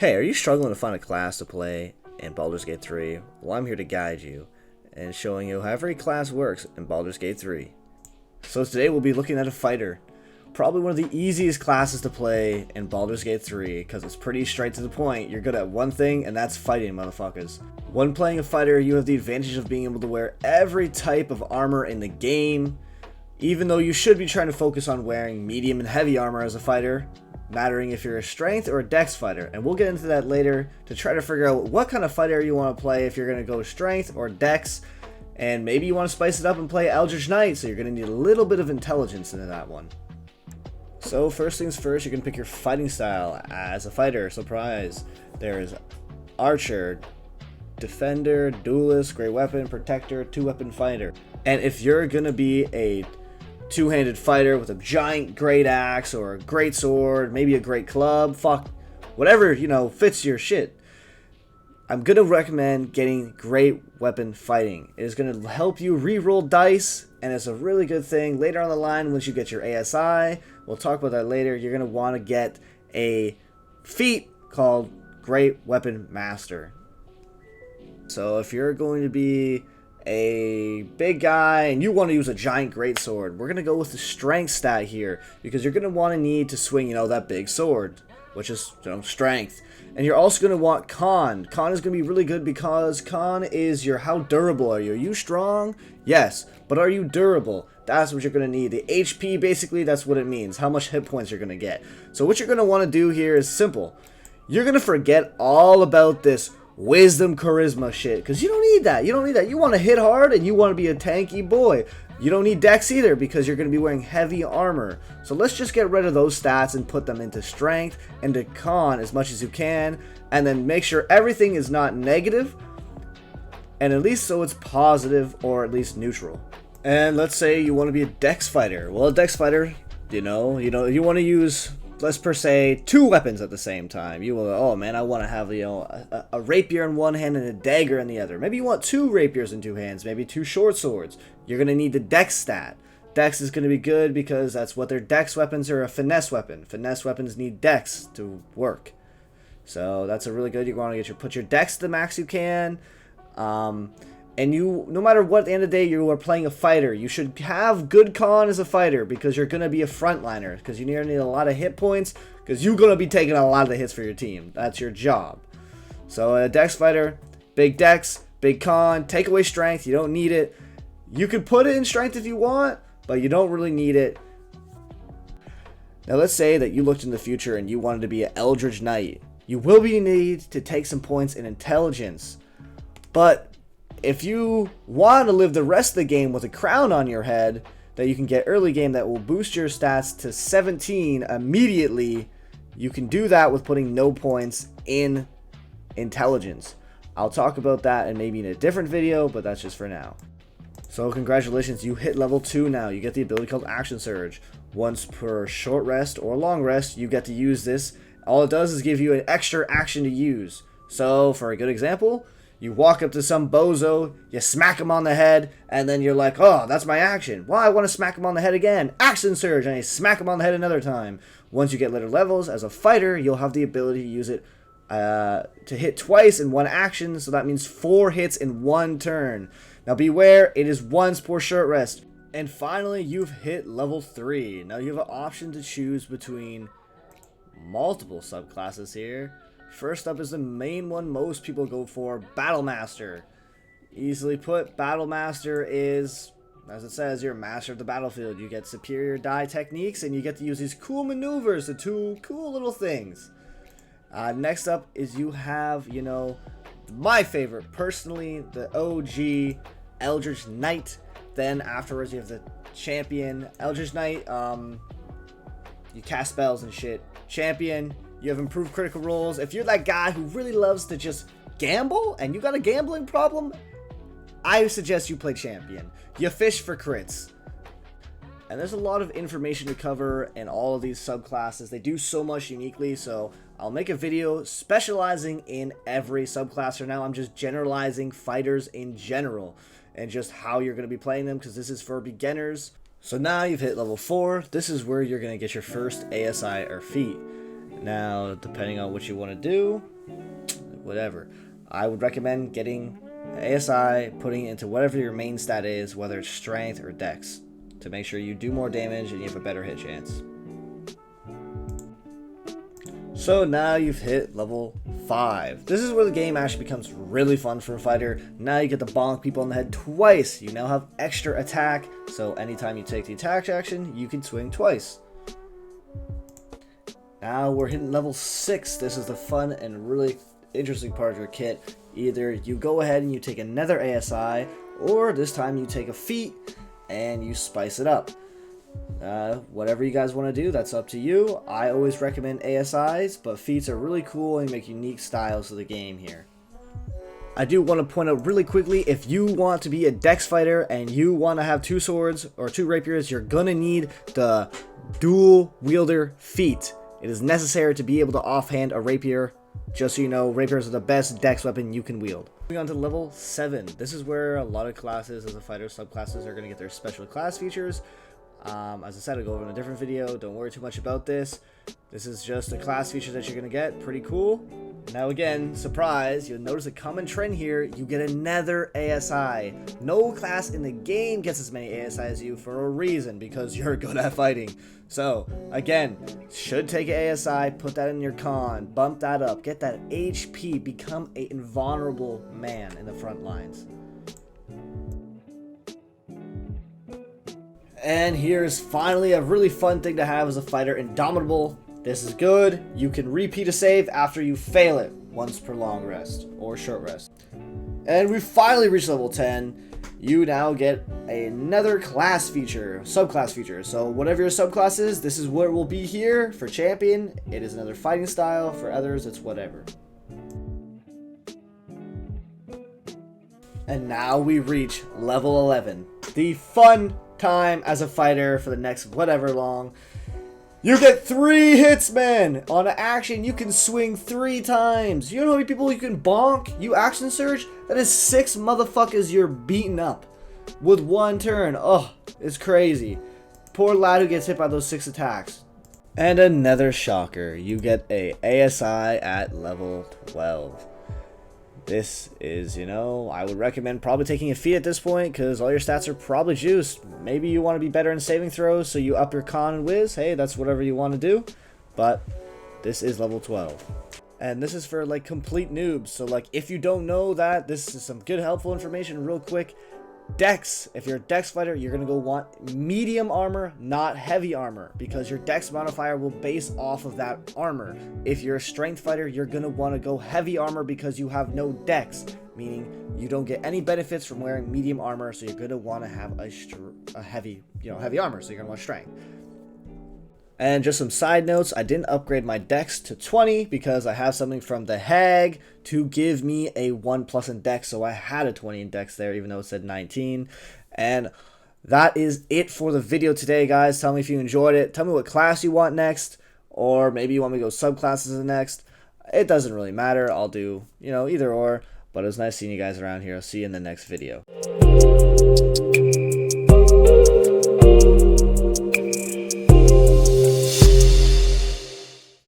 Hey, are you struggling to find a class to play in Baldur's Gate 3? Well, I'm here to guide you and showing you how every class works in Baldur's Gate 3. So today we'll be looking at a fighter. Probably one of the easiest classes to play in Baldur's Gate 3 because it's pretty straight to the point. You're good at one thing and that's fighting, motherfuckers. When playing a fighter, you have the advantage of being able to wear every type of armor in the game, even though you should be trying to focus on wearing medium and heavy armor as a fighter, mattering if you're a strength or a dex fighter. And we'll get into that later to try to figure out what kind of fighter you want to play, if you're going to go strength or dex, and maybe you want to spice it up and play Eldritch Knight, so you're going to need a little bit of intelligence into that one. So first things first, you're going to pick your fighting style as a fighter. Surprise! There's Archer, Defender, Duelist, Great Weapon, Protector, Two-Weapon Fighter. And if you're going to be a two-handed fighter with a giant great axe or a great sword, maybe a great club, fuck, whatever, fits your shit, I'm going to recommend getting Great Weapon Fighting. It is going to help you re-roll dice, and it's a really good thing. Later on the line, once you get your ASI, we'll talk about that later, you're going to want to get a feat called Great Weapon Master. So if you're going to be a big guy and you want to use a giant great sword, we're going to go with the strength stat here, because you're going to want to need to swing, that big sword, which is, strength. And you're also going to want con. Con is going to be really good because con is your how durable are you. Are you strong? Yes. But are you durable? That's what you're going to need. The HP, basically, that's what it means. How much hit points you're going to get. So what you're going to want to do here is simple. You're going to forget all about this wisdom charisma shit, because you don't need that. You want to hit hard and you want to be a tanky boy. You don't need dex either, because you're going to be wearing heavy armor. So let's just get rid of those stats and put them into strength and to con as much as you can, and then make sure everything is not negative, and at least so it's positive or at least neutral. And let's say you want to be a dex fighter. Well, a dex fighter, you want to use, let's per se, two weapons at the same time. You will, oh man, I want to have, a rapier in one hand and a dagger in the other. Maybe you want two rapiers in two hands, maybe two short swords. You're going to need the dex stat. Dex is going to be good because that's what their dex weapons are, a finesse weapon. Finesse weapons need dex to work. So that's a really good, you want to put your dex to the max you can. And no matter what, at the end of the day, you are playing a fighter. You should have good con as a fighter, because you're going to be a frontliner, because you need a lot of hit points, because you're going to be taking a lot of the hits for your team. That's your job. So a dex fighter, big dex, big con, take away strength. You don't need it. You could put it in strength if you want, but you don't really need it. Now let's say that you looked in the future and you wanted to be an Eldritch Knight. You will need to take some points in intelligence. But if you want to live the rest of the game with a crown on your head that you can get early game that will boost your stats to 17 immediately, you can do that with putting no points in intelligence. I'll talk about that and maybe in a different video, but that's just for now. So congratulations, you hit level 2 now. You get the ability called Action Surge. Once per short rest or long rest, you get to use this. All it does is give you an extra action to use. So for a good example, you walk up to some bozo, you smack him on the head, and then you're like, oh, that's my action. Well, I want to smack him on the head again. Action Surge, and you smack him on the head another time. Once you get later levels, as a fighter, you'll have the ability to use it to hit twice in one action, so that means 4 hits in one turn. Now beware, it is once per short rest. And finally, you've hit level 3. Now you have an option to choose between multiple subclasses here. First up is the main one most people go for, Battle Master. Easily put, Battle Master is, as it says, you're a master of the battlefield. You get superior die techniques, and you get to use these cool maneuvers, the two cool little things. Next up is you have, my favorite, personally, the OG Eldritch Knight. Then afterwards you have the champion. Eldritch Knight, you cast spells and shit. Champion, you have improved critical rolls. If you're that guy who really loves to just gamble and you got a gambling problem, I suggest you play champion. You fish for crits. And there's a lot of information to cover in all of these subclasses. They do so much uniquely, so I'll make a video specializing in every subclass. For now, I'm just generalizing fighters in general and just how you're going to be playing them, because this is for beginners. So now you've hit level 4. This is where you're going to get your first ASI or feat. Now, depending on what you want to do, whatever. I would recommend getting ASI, putting it into whatever your main stat is, whether it's strength or dex, to make sure you do more damage and you have a better hit chance. So now you've hit level 5. This is where the game actually becomes really fun for a fighter. Now you get to bonk people in the head twice. You now have extra attack, so anytime you take the attack action, you can swing twice. Now we're hitting level 6. This is the fun and really interesting part of your kit. Either you go ahead and you take another ASI, or this time you take a feat and you spice it up. Whatever you guys want to do, that's up to you. I always recommend ASIs, but feats are really cool and make unique styles of the game here. I do want to point out really quickly, if you want to be a dex fighter and you want to have 2 swords or 2 rapiers, you're gonna need the dual wielder feat. It is necessary to be able to offhand a rapier. Just so you know, rapiers are the best dex weapon you can wield. Moving on to level 7. This is where a lot of classes as a fighter, subclasses, are going to get their special class features. As I said, I'll go over in a different video. Don't worry too much about this. This is just a class feature that you're going to get. Pretty cool. Now again, surprise, you'll notice a common trend here. You get another ASI. No class in the game gets as many ASI as you for a reason, because you're good at fighting. So, again, should take an ASI, put that in your con, bump that up, get that HP, become an invulnerable man in the front lines. And here's finally a really fun thing to have as a fighter, Indomitable. This is good. You can repeat a save after you fail it once per long rest or short rest. And we finally reached level 10. You now get another class feature, subclass feature. So whatever your subclass is, this is what it will be here. For champion, it is another fighting style. For others, it's whatever. And now we reach level 11. The fun time as a fighter for the next whatever long. You get 3 hits, man! On an action, you can swing 3 times. You know how many people you can bonk? You action surge? That is 6 motherfuckers you're beating up with 1 turn. Oh, it's crazy. Poor lad who gets hit by those 6 attacks. And another shocker. You get a ASI at level 12. This is, you know, I would recommend probably taking a feat at this point, because all your stats are probably juiced. Maybe you want to be better in saving throws, so you up your con and whiz. Hey, that's whatever you want to do. But this is level 12. And this is for, like, complete noobs. So, like, if you don't know that, this is some good, helpful information real quick. Dex. If you're a dex fighter, you're going to go want medium armor, not heavy armor, because your dex modifier will base off of that armor. If you're a strength fighter, you're going to want to go heavy armor because you have no dex, meaning you don't get any benefits from wearing medium armor, so you're going to want to have a heavy armor, so you're going to want strength. And just some side notes, I didn't upgrade my dex to 20 because I have something from the Hag to give me a 1+ in dex, so I had a 20 in dex there even though it said 19. And that is it for the video today, guys. Tell me if you enjoyed it. Tell me what class you want next, or maybe you want me to go subclasses next. It doesn't really matter. I'll do, you know, either or. But it was nice seeing you guys around here. I'll see you in the next video.